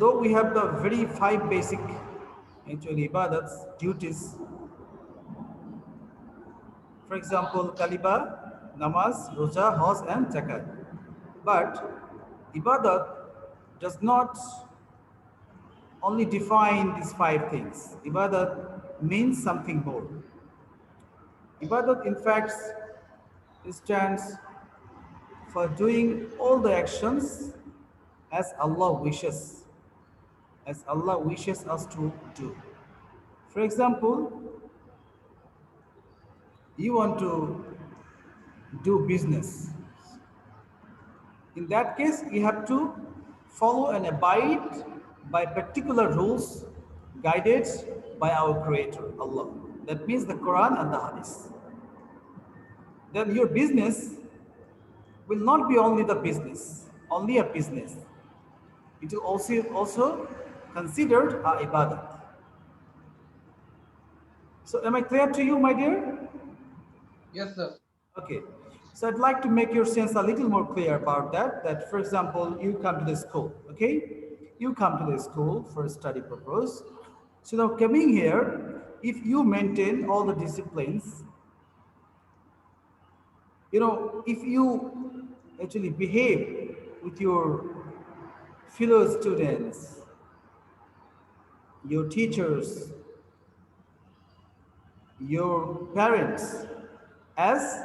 though we have the very five basic actually ibadats, duties, for example, kaliba, namaz, roja, hajj, and zakat. But ibadat does not only define these five things. Ibadat means something more. Ibadat, in fact, stands for doing all the actions as Allah wishes us to do. For example, you want to do business. In that case, you have to follow and abide by particular rules guided by our Creator, Allah. That means the Quran and the Hadith. Then your business will not be only the business, only a business. It will also considered a ibadah. So am I clear to you, my dear? Yes, sir. Okay. So I'd like to make your sense a little more clear about that. That, for example, you come to the school, okay? You come to the school for study purpose. So now coming here, if you maintain all the disciplines, if you actually behave with your fellow students, your teachers, your parents, as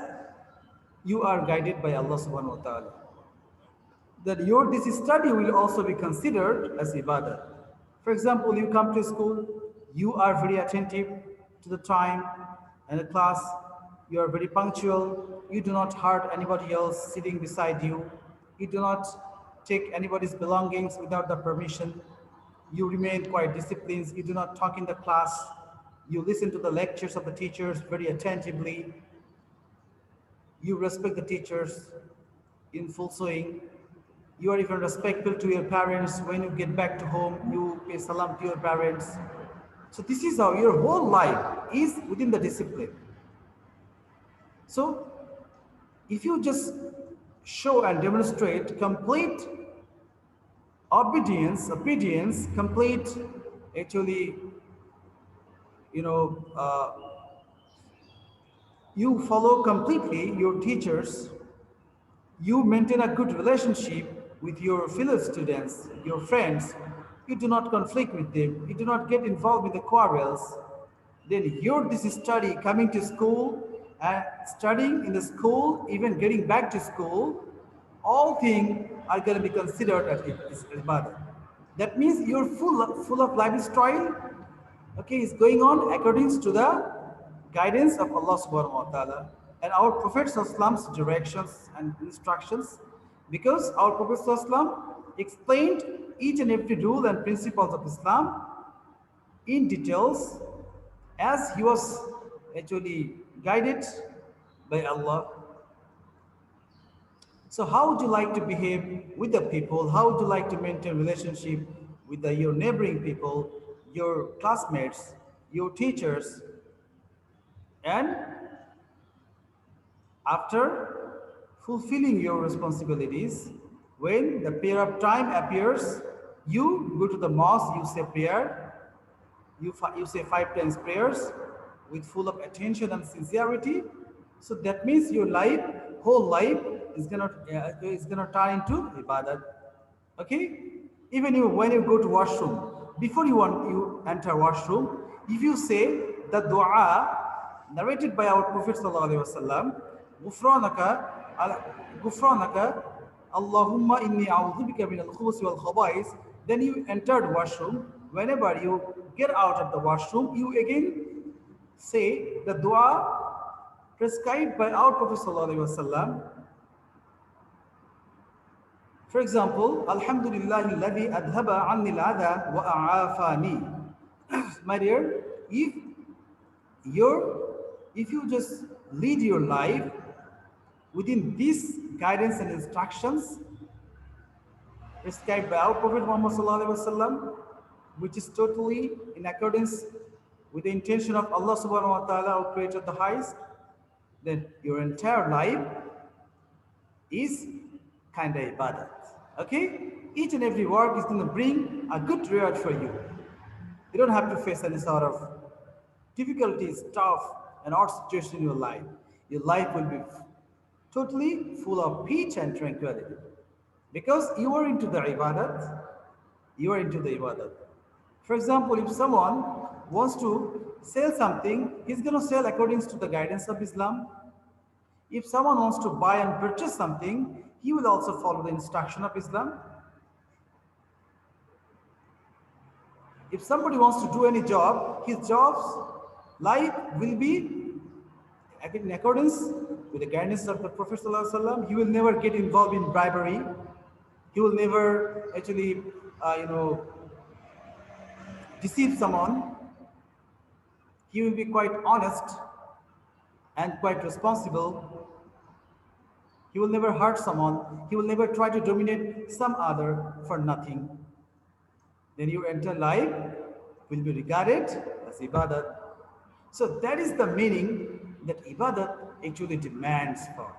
you are guided by Allah subhanahu wa ta'ala, that your this study will also be considered as ibadah. For example, you come to school, you are very attentive to the time and the class, you are very punctual, you do not hurt anybody else sitting beside you, you do not take anybody's belongings without the permission, you remain quite disciplined, you do not talk in the class, you listen to the lectures of the teachers very attentively, you respect the teachers in full swing, you are even respectful to your parents. When you get back to home, you pay salam to your parents. So this is how your whole life is within the discipline. So if you just show and demonstrate complete obedience, complete actually, you know, you follow completely your teachers, you maintain a good relationship with your fellow students, your friends, you do not conflict with them, you do not get involved with the quarrels, then your this study, coming to school and studying in the school, even getting back to school, all things are going to be considered as ibadah. That means you're full of lifestyle, okay, is going on according to the guidance of Allah subhanahu wa ta'ala and our Prophet Sallam's directions and instructions, because our Prophet Sallam explained each and every rule and principles of Islam in details as he was actually guided by Allah. So how would you like to behave with the people? How would you like to maintain relationship with your neighboring people, your classmates, your teachers? And after fulfilling your responsibilities, when the period of time appears, you go to the mosque, you say prayer, you say 5 times prayers with full of attention and sincerity. So that means your whole life is gonna turn into ibadat. Okay? Even when you go to washroom, before you enter washroom, if you say the dua narrated by our Prophet sallallahu alaihi wasallam, Gufranaka, Allahumma inni a'udhubika min al-khubuthi wal khaba'is, then you entered washroom. Whenever you get out of the washroom, you again say the dua prescribed by our Prophet sallallahu alaihi wasallam. For example, Alhamdulillahi alladhi adhaba anni al-adha wa a'afani. My dear, if you just lead your life within these guidance and instructions prescribed by our Prophet Muhammad sallallahu alaihi wasallam, which is totally in accordance with the intention of Allah subhanahu wa ta'ala, who created the highest, then your entire life is kind of ibadat. Okay? Each and every work is going to bring a good reward for you. You don't have to face any sort of difficulties, tough, and odd situation in your life. Your life will be totally full of peace and tranquility. Because you are into the ibadat, you are into the ibadat. For example, if someone wants to sell something, he's going to sell according to the guidance of Islam. If someone wants to buy and purchase something, he will also follow the instruction of Islam. If somebody wants to do any job, his job's life will be in accordance with the guidance of the Prophet ﷺ. He will never get involved in bribery. He will never actually, deceive someone. He will be quite honest and quite responsible. He will never hurt someone. He will never try to dominate some other for nothing. Then your entire life will be regarded as ibadat. So that is the meaning that ibadat actually demands for.